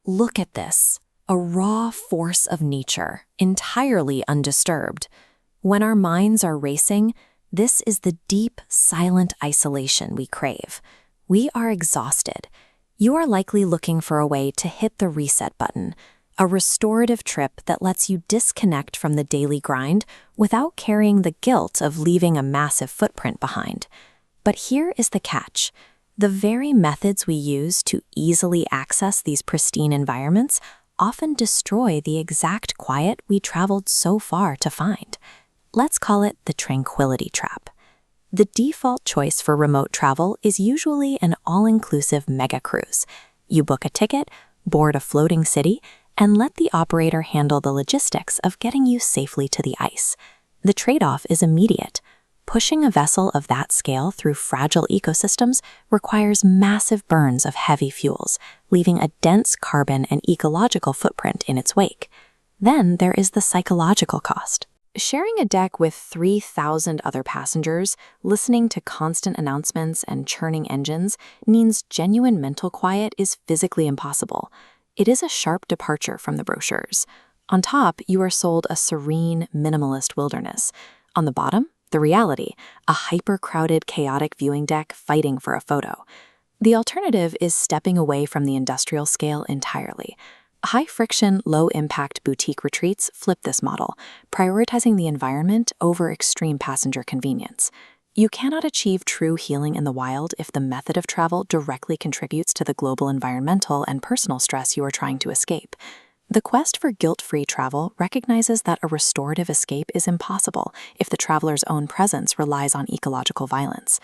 Look at this, a raw force of nature, entirely undisturbed. When our minds are racing, this is the deep, silent isolation we crave. We are exhausted. You are likely looking for a way to hit the reset button, a restorative trip that lets you disconnect from the daily grind without carrying the guilt of leaving a massive footprint behind. But here is the catch. The very methods we use to easily access these pristine environments often destroy the exact quiet we traveled so far to find. Let's call it the Tranquility Trap. The default choice for remote travel is usually an all-inclusive mega cruise. You book a ticket, board a floating city, and let the operator handle the logistics of getting you safely to the ice. The trade-off is immediate. Pushing a vessel of that scale through fragile ecosystems requires massive burns of heavy fuels, leaving a dense carbon and ecological footprint in its wake. Then there is the psychological cost. Sharing a deck with 3,000 other passengers, listening to constant announcements and churning engines means genuine mental quiet is physically impossible. It is a sharp departure from the brochures. On top, you are sold a serene, minimalist wilderness. On the bottom, the reality, a hyper-crowded, chaotic viewing deck fighting for a photo. The alternative is stepping away from the industrial scale entirely. High-friction, low-impact boutique retreats flip this model, prioritizing the environment over extreme passenger convenience. You cannot achieve true healing in the wild if the method of travel directly contributes to the global environmental and personal stress you are trying to escape. The quest for guilt-free travel recognizes that a restorative escape is impossible if the traveler's own presence relies on ecological violence.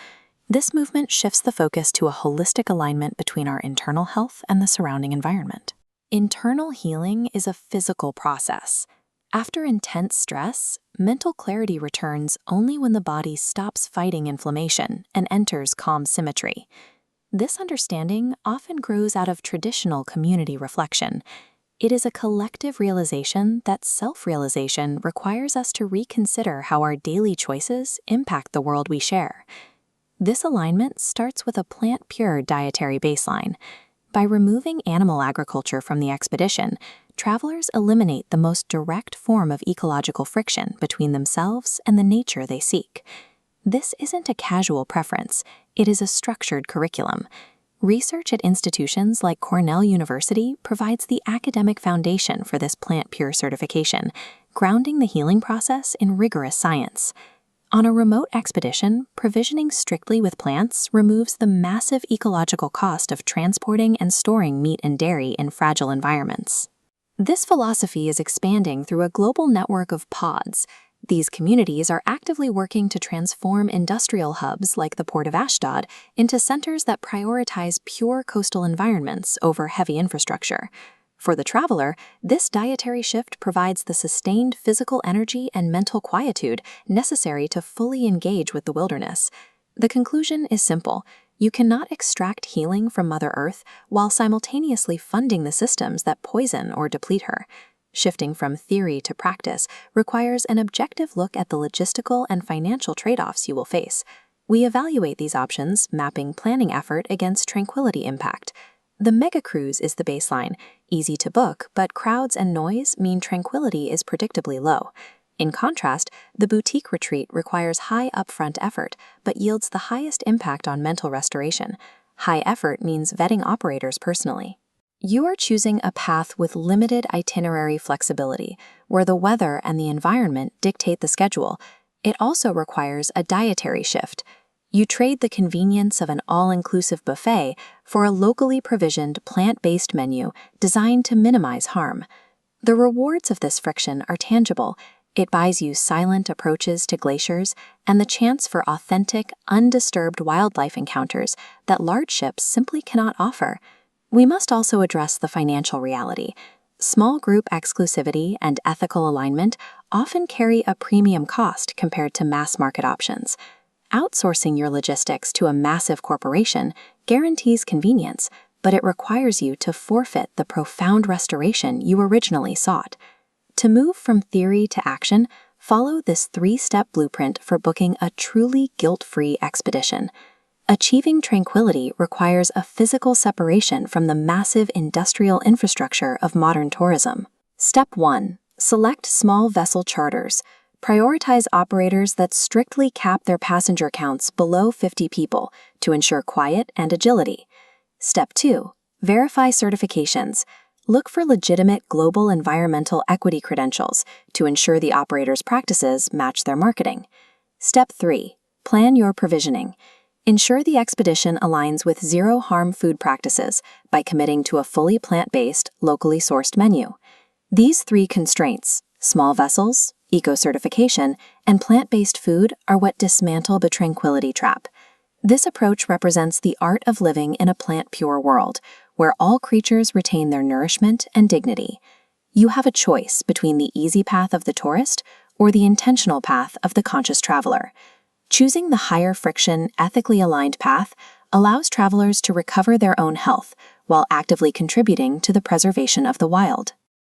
This movement shifts the focus to a holistic alignment between our internal health and the surrounding environment. Internal healing is a physical process. After intense stress, mental clarity returns only when the body stops fighting inflammation and enters calm symmetry. This understanding often grows out of traditional community reflection. It is a collective realization that self-realization requires us to reconsider how our daily choices impact the world we share. This alignment starts with a plant-pure dietary baseline. By removing animal agriculture from the expedition, travelers eliminate the most direct form of ecological friction between themselves and the nature they seek. This isn't a casual preference, it is a structured curriculum. Research at institutions like Cornell University provides the academic foundation for this plant-pure certification, grounding the healing process in rigorous science. On a remote expedition, provisioning strictly with plants removes the massive ecological cost of transporting and storing meat and dairy in fragile environments. This philosophy is expanding through a global network of pods. These communities are actively working to transform industrial hubs like the Port of Ashdod into centers that prioritize pure coastal environments over heavy infrastructure. For the traveler, this dietary shift provides the sustained physical energy and mental quietude necessary to fully engage with the wilderness. The conclusion is simple. You cannot extract healing from Mother Earth while simultaneously funding the systems that poison or deplete her. Shifting from theory to practice requires an objective look at the logistical and financial trade-offs you will face. We evaluate these options, mapping planning effort against tranquility impact. The mega cruise is the baseline, easy to book, but crowds and noise mean tranquility is predictably low. In contrast, the boutique retreat requires high upfront effort, but yields the highest impact on mental restoration. High effort means vetting operators personally. You are choosing a path with limited itinerary flexibility, where the weather and the environment dictate the schedule. It also requires a dietary shift. You trade the convenience of an all-inclusive buffet for a locally provisioned plant-based menu designed to minimize harm. The rewards of this friction are tangible. It buys you silent approaches to glaciers and the chance for authentic, undisturbed wildlife encounters that large ships simply cannot offer. We must also address the financial reality. Small group exclusivity and ethical alignment often carry a premium cost compared to mass market options. Outsourcing your logistics to a massive corporation guarantees convenience, but it requires you to forfeit the profound restoration you originally sought. To move from theory to action, follow this 3-step blueprint for booking a truly guilt-free expedition. Achieving tranquility requires a physical separation from the massive industrial infrastructure of modern tourism. Step 1. Select small vessel charters. Prioritize operators that strictly cap their passenger counts below 50 people to ensure quiet and agility. Step 2. Verify certifications. Look for legitimate global environmental equity credentials to ensure the operator's practices match their marketing. Step 3. Plan your provisioning. Ensure the expedition aligns with zero-harm food practices by committing to a fully plant-based, locally sourced menu. These 3 constraints, small vessels, eco-certification, and plant-based food, are what dismantle the Tranquility Trap. This approach represents the art of living in a plant-pure world, where all creatures retain their nourishment and dignity. You have a choice between the easy path of the tourist or the intentional path of the conscious traveler. Choosing the higher friction, ethically aligned path allows travelers to recover their own health while actively contributing to the preservation of the wild.